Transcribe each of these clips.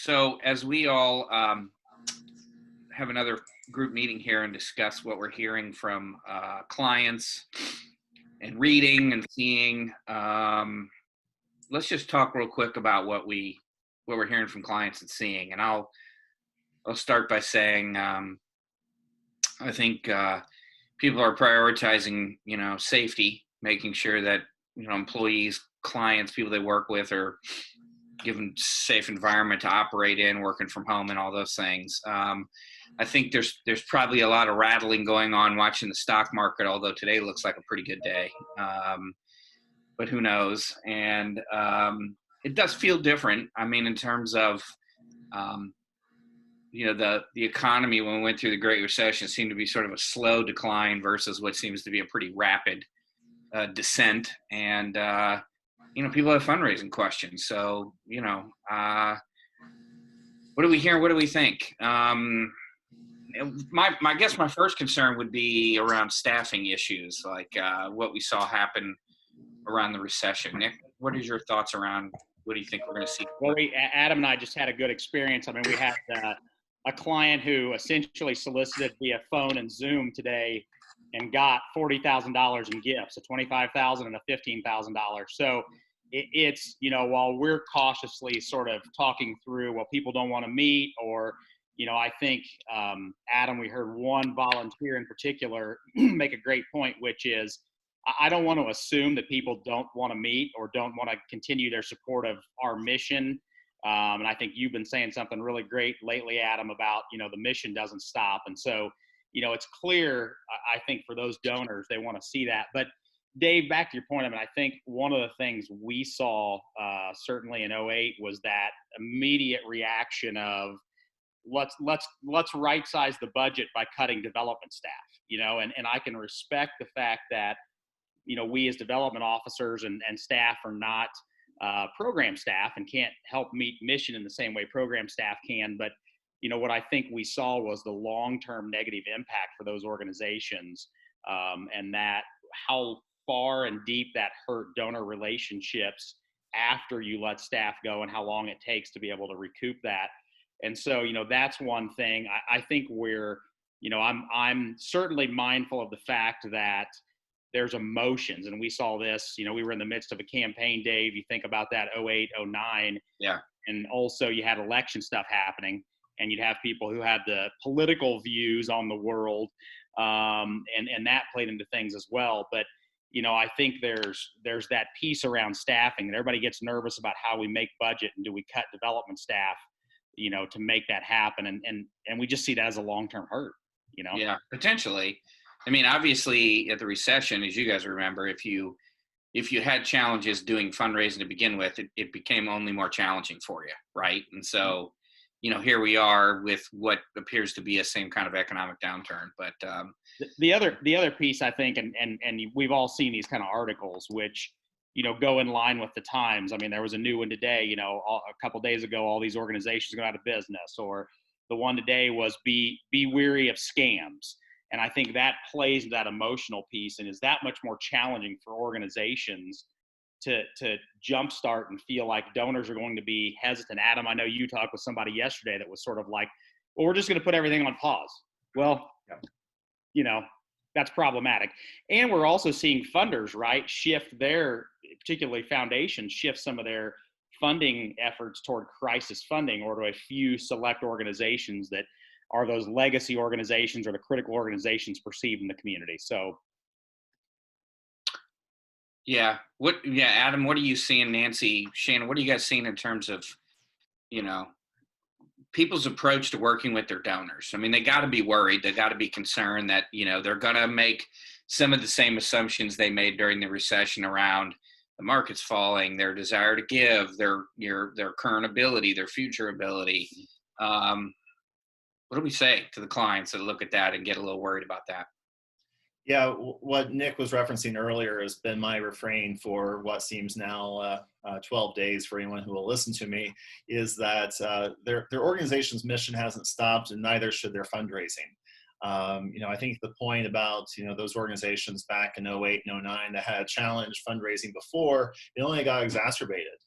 So as we all have another group meeting here and discuss what we're hearing from clients and reading and seeing, let's just talk real quick about what we're hearing from clients and seeing. And I'll start by saying I think people are prioritizing safety, making sure that employees, clients, people they work with are given safe environment to operate in, working from home, and all those things. I think there's probably a lot of rattling going on watching the stock market, although today looks like a pretty good day. But who knows? And it does feel different. I mean, in terms of um, the economy when we went through the Great Recession seemed to be sort of a slow decline versus what seems to be a pretty rapid descent. And people have fundraising questions. So what do we hear? What do we think? I guess my first concern would be around staffing issues, like what we saw happen around the recession. Nick, what is your thoughts around what do you think we're going to see? Well, Adam and I just had a good experience. I mean, we had a client who essentially solicited via phone and Zoom today and got $40,000 in gifts, a $25,000 and a $15,000. So it's, while we're cautiously sort of talking through, well, people don't want to meet, or, I think, Adam, we heard one volunteer in particular make a great point, which is, I don't want to assume that people don't want to meet or don't want to continue their support of our mission. And I think you've been saying something really great lately, Adam, about, the mission doesn't stop. And so, it's clear, I think, for those donors, they want to see that. But Dave, back to your point, I mean, I think one of the things we saw certainly in '08 was that immediate reaction of let's right size the budget by cutting development staff, and I can respect the fact that, we as development officers and staff are not program staff and can't help meet mission in the same way program staff can. But, what I think we saw was the long-term negative impact for those organizations, and that how far and deep that hurt donor relationships after you let staff go and how long it takes to be able to recoup that. And so, that's one thing. I think we're, I'm certainly mindful of the fact that there's emotions, and we saw this, we were in the midst of a campaign, Dave. You think about that 08, 09. Yeah. And also you had election stuff happening, and you'd have people who had the political views on the world. And that played into things as well. But, I think there's that piece around staffing, and everybody gets nervous about how we make budget and do we cut development staff, to make that happen. And we just see that as a long-term hurt, Yeah, potentially. I mean, obviously at the recession, as you guys remember, if you had challenges doing fundraising to begin with, it became only more challenging for you, right? And so, here we are with what appears to be a same kind of economic downturn. But the other piece, I think, and we've all seen these kind of articles, which, go in line with the times. I mean, there was a new one today, a couple days ago, all these organizations go out of business, or the one today was be weary of scams. And I think that plays that emotional piece and is that much more challenging for organizations to jumpstart and feel like donors are going to be hesitant. Adam, I know you talked with somebody yesterday that was sort of like, well, we're just going to put everything on pause. Well, that's problematic. And we're also seeing funders, right, shift their, particularly foundations, shift some of their funding efforts toward crisis funding, or to a few select organizations that are those legacy organizations or the critical organizations perceived in the community. So. Yeah. Adam, what are you seeing? Nancy, Shannon, what are you guys seeing in terms of, people's approach to working with their donors? I mean, they got to be worried. They got to be concerned that, they're going to make some of the same assumptions they made during the recession around the market's falling, their desire to give, their current ability, their future ability. What do we say to the clients that look at that and get a little worried about that? Yeah, what Nick was referencing earlier has been my refrain for what seems now 12 days for anyone who will listen to me, is that their organization's mission hasn't stopped, and neither should their fundraising. I think the point about, those organizations back in '08 and '09 that had challenged fundraising before, it only got exacerbated.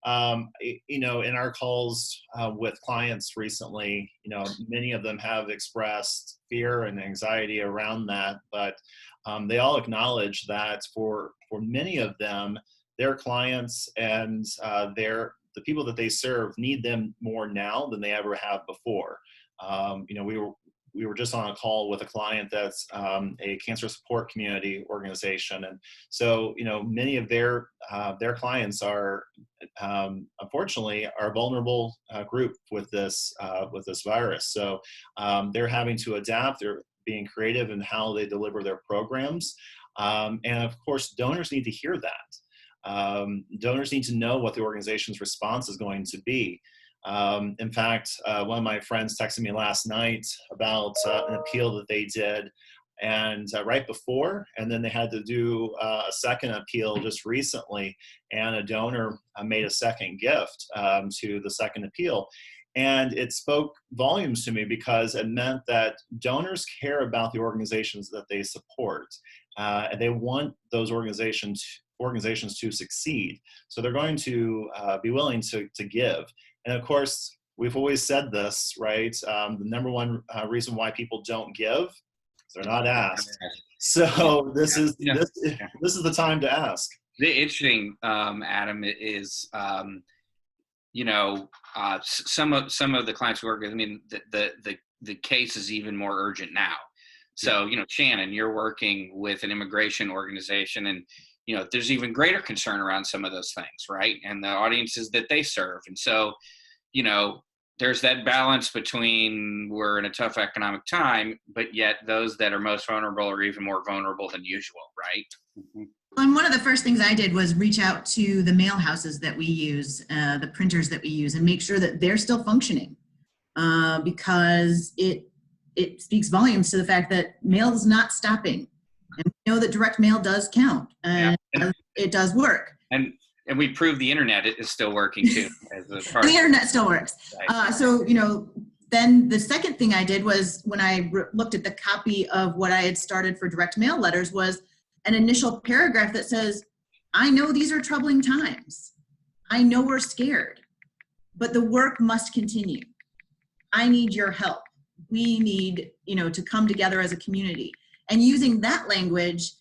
In our calls with clients recently, many of them have expressed fear and anxiety around that, but they all acknowledge that for many of them, their clients and the people that they serve need them more now than they ever have before. We were just on a call with a client that's a cancer support community organization, and so many of their clients are unfortunately a vulnerable group with this virus. So they're having to adapt. They're being creative in how they deliver their programs, and of course, donors need to hear that. Donors need to know what the organization's response is going to be. In fact, one of my friends texted me last night about an appeal that they did, and right before, and then they had to do a second appeal just recently, and a donor made a second gift to the second appeal. And it spoke volumes to me because it meant that donors care about the organizations that they support, and they want those organizations to succeed. So they're going to be willing to give. And of course, we've always said this, right? The number one reason why people don't give is they're not asked. So this is the time to ask. The interesting, Adam, is some of the clients we work with. I mean, the case is even more urgent now. So Shannon, you're working with an immigration organization, and there's even greater concern around some of those things, right? And the audiences that they serve. And so, there's that balance between we're in a tough economic time, but yet those that are most vulnerable are even more vulnerable than usual, right? Mm-hmm. And one of the first things I did was reach out to the mail houses that we use, the printers that we use, and make sure that they're still functioning, because it speaks volumes to the fact that mail is not stopping. And we know that direct mail does count, and it does work. And we proved the internet is still working too. As a part the internet still works. Right. So then the second thing I did was, when I looked at the copy of what I had started for direct mail letters, was an initial paragraph that says, I know these are troubling times. I know we're scared, but the work must continue. I need your help. We need, to come together as a community. And using that language,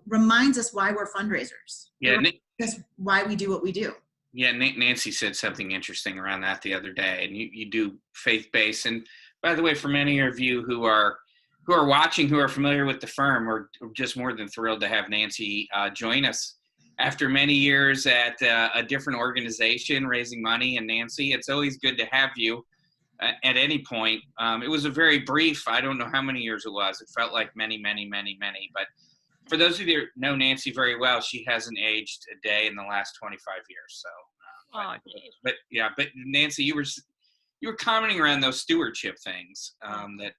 reminds us why we're fundraisers. Yeah. That's why we do what we do. Yeah. Nancy said something interesting around that the other day, and you do faith-based. And by the way, for many of you who are watching, who are familiar with the firm, we're just more than thrilled to have Nancy join us after many years at a different organization raising money. And Nancy, it's always good to have you at any point. It was a very brief, I don't know how many years it was. It felt like many, many, many, many. But for those of you that know Nancy very well, she hasn't aged a day in the last 25 years. So, but Nancy, you were commenting around those stewardship things that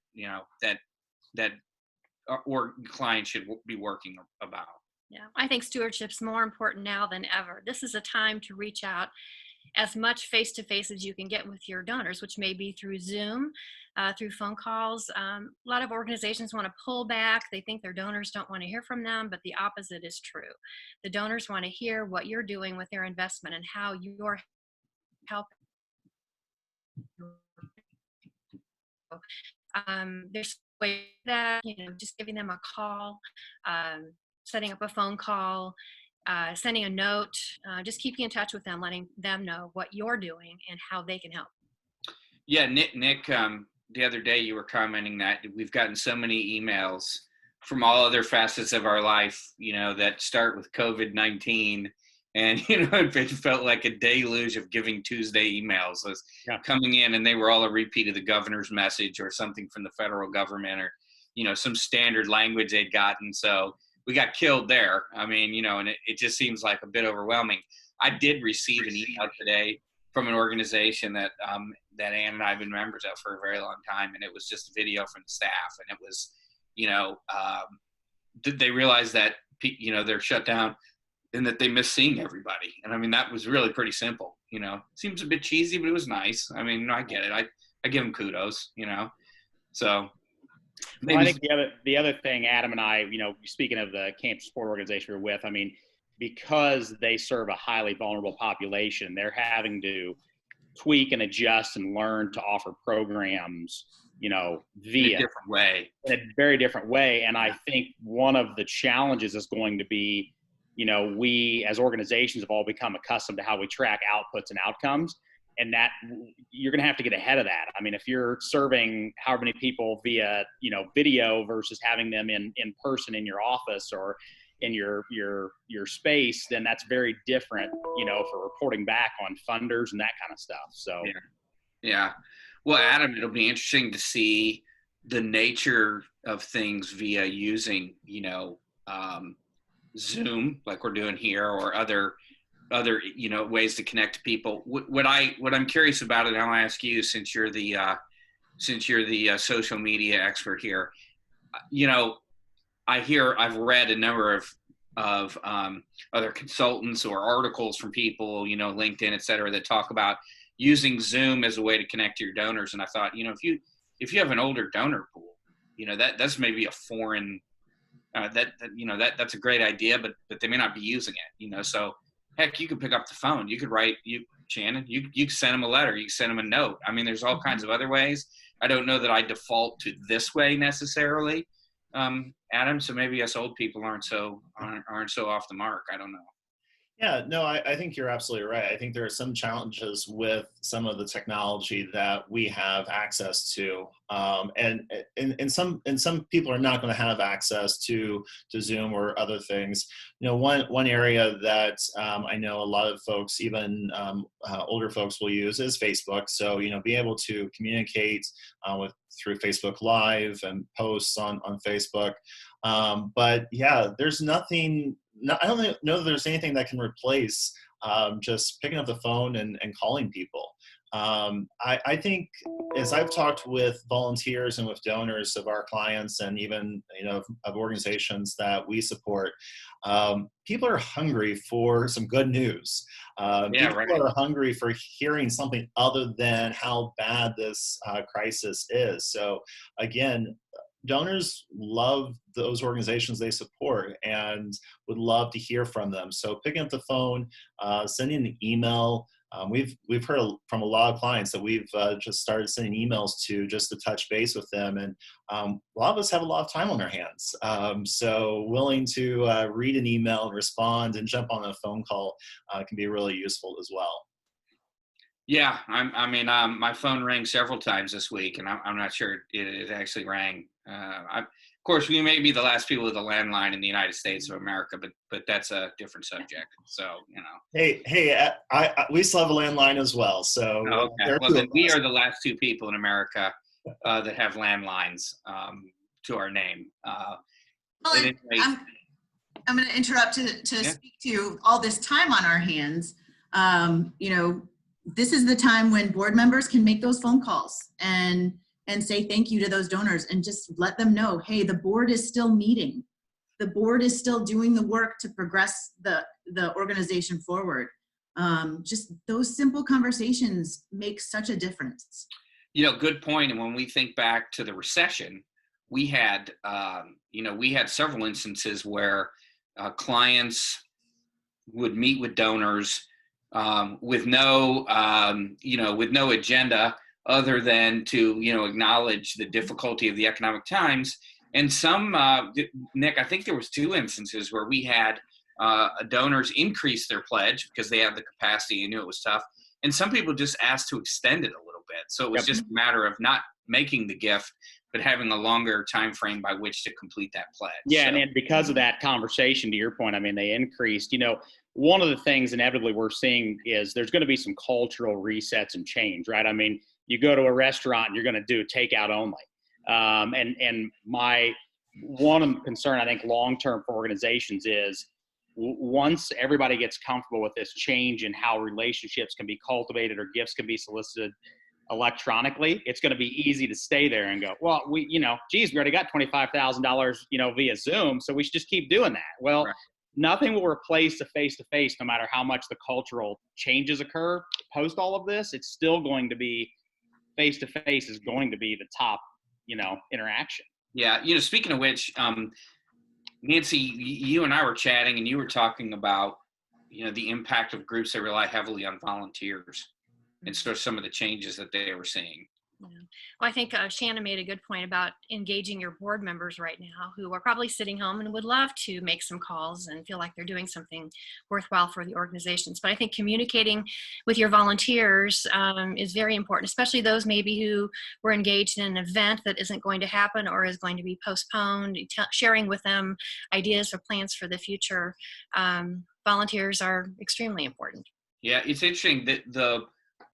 or clients should be working about. Yeah, I think stewardship's more important now than ever. This is a time to reach out as much face-to-face as you can get with your donors, which may be through Zoom, through phone calls. A lot of organizations want to pull back. They think their donors don't want to hear from them, but the opposite is true. The donors want to hear what you're doing with their investment and how you're helping. There's ways that, just giving them a call, setting up a phone call, sending a note, just keeping in touch with them, letting them know what you're doing and how they can help. Yeah, Nick, the other day you were commenting that we've gotten so many emails from all other facets of our life, that start with COVID-19. And, it felt like a deluge of Giving Tuesday emails was coming in, and they were all a repeat of the governor's message or something from the federal government, or, some standard language they'd gotten. So we got killed there. I mean, and it just seems like a bit overwhelming. I did receive an email today from an organization that that Ann and I have been members of for a very long time, and it was just a video from the staff, and it was, they realized that they're shut down and that they miss seeing everybody. And I mean, that was really pretty simple. Seems a bit cheesy, but it was nice. I mean, I get it. I give them kudos. So. Well, I think the other thing, Adam and I, speaking of the cancer support organization we're with, I mean, because they serve a highly vulnerable population, they're having to tweak and adjust and learn to offer programs, in a via different way. in a very different way. And I think one of the challenges is going to be, we as organizations have all become accustomed to how we track outputs and outcomes, and that you're going to have to get ahead of that. I mean, if you're serving however many people via, video versus having them in person in your office or in your space, then that's very different, for reporting back on funders and that kind of stuff. So, yeah. Well, Adam, it'll be interesting to see the nature of things via using, Zoom, like we're doing here, or other, ways to connect to people. What I'm curious about, and I'll ask you, since you're the social media expert here, I've read a number of other consultants or articles from people, LinkedIn, et cetera, that talk about using Zoom as a way to connect to your donors. And I thought, if you have an older donor pool, that's maybe a foreign, that's a great idea, but they may not be using it, so heck, you could pick up the phone, you could write, Shannon, you could send them a letter, you can send them a note. I mean, there's all kinds of other ways. I don't know that I default to this way necessarily, Adam, so maybe us old people aren't so off the mark. I don't know. Yeah, no, I think you're absolutely right. I think there are some challenges with some of the technology that we have access to, and some people are not going to have access to Zoom or other things. One area that I know a lot of folks, even older folks, will use is Facebook. So be able to communicate through Facebook Live and posts on Facebook. But yeah, there's nothing. I don't know that there's anything that can replace just picking up the phone and calling people. I think as I've talked with volunteers and with donors of our clients, and even of organizations that we support, people are hungry for some good news. People are hungry for hearing something other than how bad this crisis is. So again, donors love those organizations they support and would love to hear from them. So picking up the phone, sending an email. We've heard from a lot of clients that we've just started sending emails to just to touch base with them. And a lot of us have a lot of time on our hands. So willing to read an email and respond and jump on a phone call can be really useful as well. Yeah, my phone rang several times this week, and I'm not sure it actually rang. Of course, we may be the last people with a landline in the United States of America, but that's a different subject. So Hey, we still have a landline as well. So okay, well then we are the last two people in America that have landlines to our name. I'm going to interrupt to speak to all this time on our hands. This is the time when board members can make those phone calls and say thank you to those donors and just let them know, hey, the board is still meeting. The board is still doing the work to progress the organization forward. Just those simple conversations make such a difference. Good point. And when we think back to the recession, we had several instances where clients would meet with donors with no agenda other than to, acknowledge the difficulty of the economic times. And some, Nick, I think there was 2 instances where we had donors increase their pledge because they had the capacity and knew it was tough. And some people just asked to extend it a little bit. So it was just a matter of not making the gift, but having a longer time frame by which to complete that pledge. Yeah, so. And because of that conversation, to your point, they increased. One of the things inevitably we're seeing is there's going to be some cultural resets and change, right? You go to a restaurant and you're going to do takeout only. And my one concern, I think, long-term for organizations is once everybody gets comfortable with this change in how relationships can be cultivated or gifts can be solicited electronically, it's going to be easy to stay there and go, well, we already got $25,000, via Zoom, so we should just keep doing that. Well, right. Nothing will replace the face-to-face, no matter how much the cultural changes occur post all of this. It's still going to be face-to-face is going to be the top, interaction. Yeah. Speaking of which, Nancy, you and I were chatting, and you were talking about, the impact of groups that rely heavily on volunteers, and sort of some of the changes that they were seeing. Yeah. Well, I think Shannon made a good point about engaging your board members right now, who are probably sitting home and would love to make some calls and feel like they're doing something worthwhile for the organizations. But I think communicating with your volunteers is very important, especially those maybe who were engaged in an event that isn't going to happen or is going to be postponed, sharing with them ideas or plans for the future. Volunteers are extremely important. Yeah, it's interesting that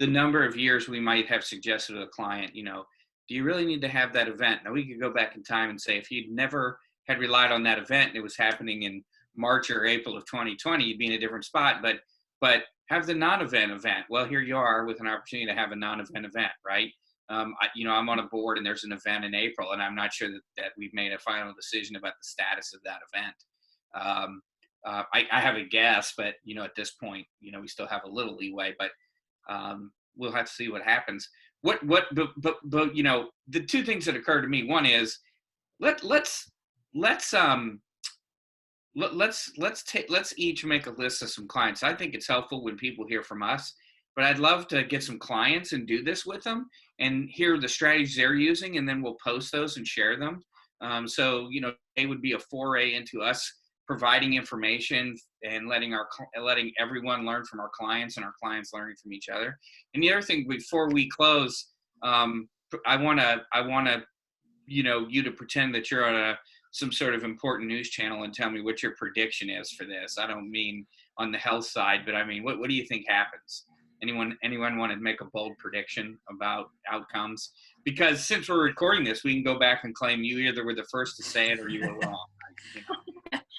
the number of years we might have suggested to a client, do you really need to have that event? Now, we could go back in time and say, if you'd never had relied on that event and it was happening in March or April of 2020, you'd be in a different spot. But have the non-event event. Well, here you are with an opportunity to have a non-event event, right? I'm on a board and there's an event in April, and I'm not sure that we've made a final decision about the status of that event. I have a guess, but at this point, we still have a little leeway, but we'll have to see what happens. But the two things that occur to me, one is let's each make a list of some clients. I think it's helpful when people hear from us, but I'd love to get some clients and do this with them and hear the strategies they're using, and then we'll post those and share them. So it would be a foray into us providing information and letting everyone learn from our clients and our clients learning from each other. And the other thing, before we close, I want you to pretend that you're on some sort of important news channel and tell me what your prediction is for this. I don't mean on the health side, but I mean, what do you think happens? Anyone want to make a bold prediction about outcomes? Because since we're recording this, we can go back and claim you either were the first to say it or you were wrong.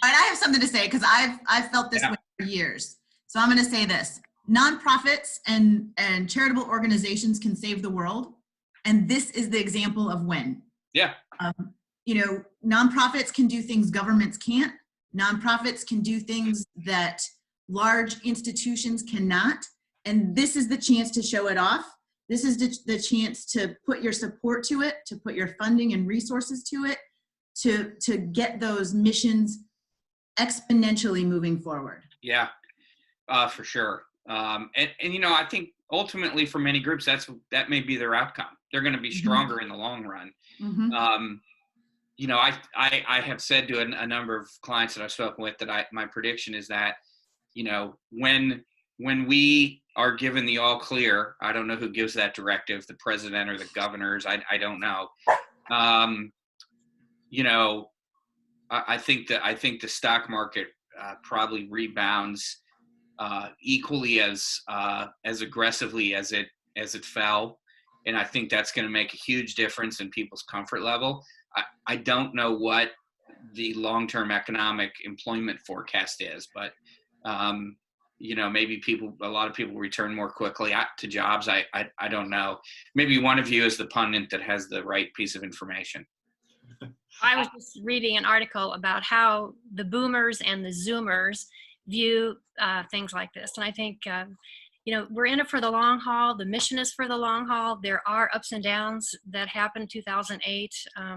I have something to say, because I've felt this way for years. So I'm going to say this: nonprofits and charitable organizations can save the world, and this is the example of when. Yeah. Nonprofits can do things governments can't. Nonprofits can do things that large institutions cannot, and this is the chance to show it off. This is the chance to put your support to it, to put your funding and resources to it, to get those missions exponentially moving forward. Yeah, for sure. And I think ultimately for many groups, that may be their outcome. They're going to be stronger in the long run. Mm-hmm. I have said to a number of clients that I've spoken with that my prediction is that, when we are given the all clear, I don't know who gives that directive, the president or the governors, I don't know. I think the stock market probably rebounds equally as aggressively as it fell, and I think that's going to make a huge difference in people's comfort level. I don't know what the long-term economic employment forecast is, but maybe a lot of people return more quickly to jobs. I don't know. Maybe one of you is the pundit that has the right piece of information. I was just reading an article about how the boomers and the zoomers view things like this. And I think, we're in it for the long haul. The mission is for the long haul. There are ups and downs that happened 2008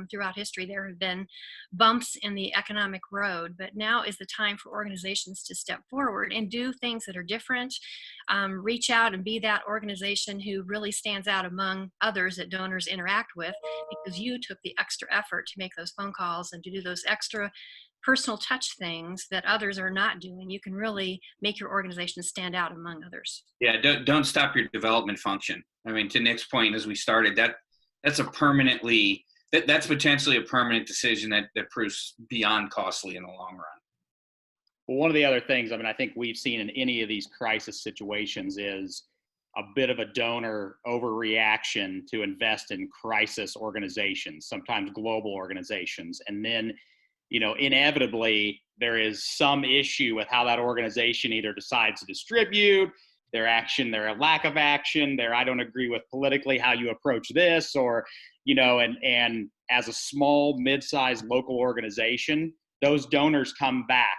throughout history. There have been bumps in the economic road, but now is the time for organizations to step forward and do things that are different. Reach out and be that organization who really stands out among others that donors interact with, because you took the extra effort to make those phone calls and to do those extra personal touch things that others are not doing. You can really make your organization stand out among others. Yeah, don't stop your development function. I mean, to Nick's point, as we started, that's potentially a permanent decision that proves beyond costly in the long run. Well, one of the other things, I think we've seen in any of these crisis situations is a bit of a donor overreaction to invest in crisis organizations, sometimes global organizations. And then, inevitably there is some issue with how that organization either decides to distribute their action, their lack of action, I don't agree with politically how you approach this, or, and as a small, mid-sized local organization, those donors come back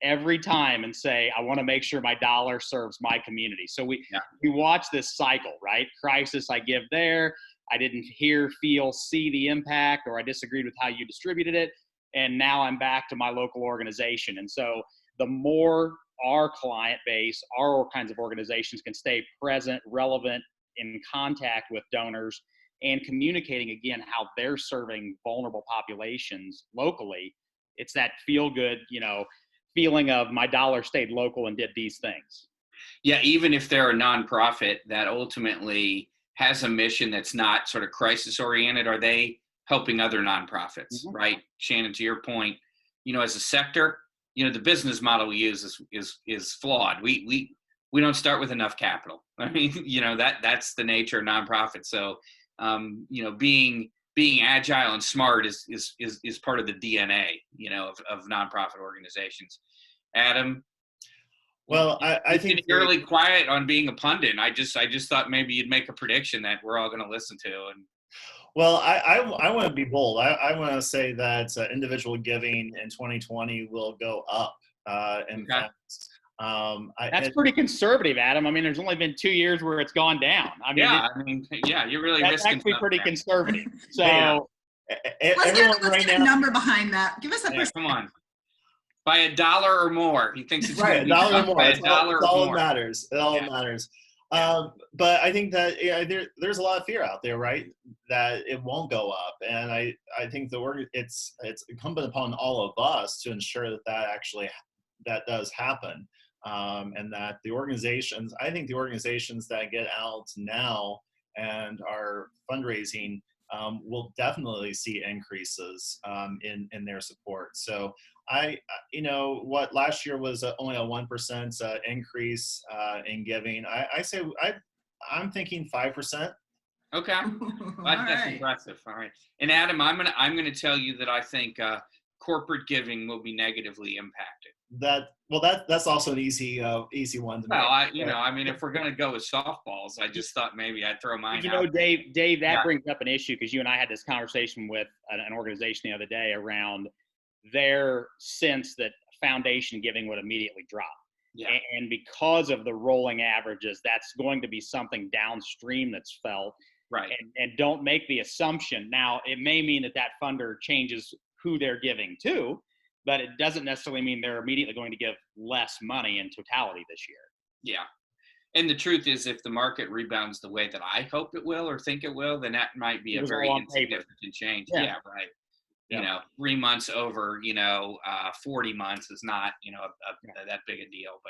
every time and say, I want to make sure my dollar serves my community. So we watch this cycle, right? Crisis, I give there. I didn't hear, feel, see the impact, or I disagreed with how you distributed it. and now I'm back to my local organization. And so the more our client base, our kinds of organizations can stay present, relevant, in contact with donors, and communicating again how they're serving vulnerable populations locally, it's that feel good, feeling of my dollar stayed local and did these things. Yeah, even if they're a nonprofit that ultimately has a mission that's not sort of crisis oriented, are they helping other nonprofits, right? Shannon, to your point, as a sector, the business model we use is flawed. We don't start with enough capital. I mean, that's the nature of nonprofits. So, being agile and smart is part of the DNA, of nonprofit organizations. Adam. Well, I think you're really quiet on being a pundit. I just thought maybe you'd make a prediction that we're all going to listen to. And well, I want to be bold. I want to say that individual giving in 2020 will go up. In fact, that's pretty conservative, Adam. I mean, there's only been 2 years where it's gone down. You're really that's risking actually pretty there. conservative. So everyone let's get a number behind that. Give us a percent. Come on. By $1 or more, he thinks it's right. $1 or more. By $1 or all more. Matters. It all matters. But I think that there's a lot of fear out there, right? That it won't go up, and I think it's incumbent upon all of us to ensure that does happen, and that the organizations that get out now and are fundraising will definitely see increases in their support. So last year was only a 1% increase in giving. I'm thinking 5%. Okay, that's impressive. All right, and Adam, I'm gonna tell you that I think corporate giving will be negatively impacted. That's also an easy one to make. I mean, if we're gonna go with softballs, I just thought maybe I'd throw mine out. Dave, that brings up an issue because you and I had this conversation with an organization the other day around their sense that foundation giving would immediately drop. Yeah. And because of the rolling averages, that's going to be something downstream that's felt. Right. And don't make the assumption. Now, it may mean that funder changes who they're giving to, but it doesn't necessarily mean they're immediately going to give less money in totality this year. Yeah. And the truth is, if the market rebounds the way that I hope it will or think it will, then that might be a very insignificant change. Yeah, right. 3 months over, 40 months is not, that big a deal,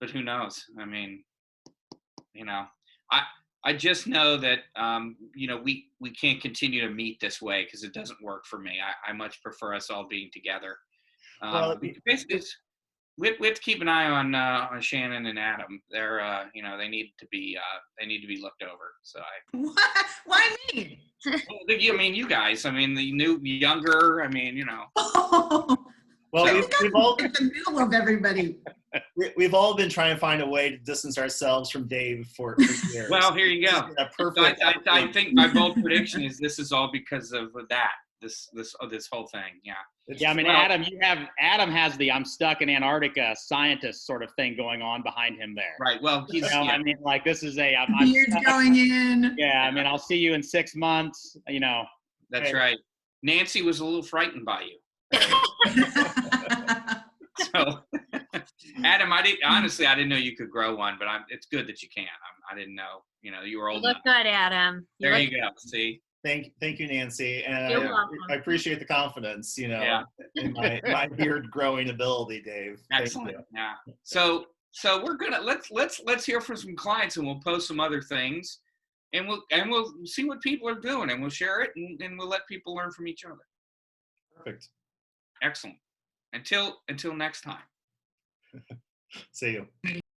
but who knows? I mean, I just know that, we can't continue to meet this way because it doesn't work for me. I much prefer us all being together. Basically, we have to keep an eye on Shannon and Adam. They're, they need to be looked over. So Why me? You guys. I mean, the younger. I mean, Well, we've all in the middle of everybody. We've all been trying to find a way to distance ourselves from Dave for years. Well, here you go. I think my bold prediction is this is all because of that. This whole thing. Yeah. I mean, Adam has the I'm stuck in Antarctica scientist sort of thing going on behind him there. Right. Well, I mean, like this is I'm beard's going in. Yeah. I mean, I'll see you in 6 months. That's right. Nancy was a little frightened by you. So, Adam, I didn't know you could grow one, but it's good that you can. I didn't know. You were old. You look good, Adam. There you go. See. Thank you, Nancy, and I appreciate the confidence, in my beard growing ability, Dave. Excellent. Yeah. So we're gonna let's hear from some clients, and we'll post some other things, and we'll see what people are doing, and we'll share it, and we'll let people learn from each other. Perfect. Excellent. Until next time. See you.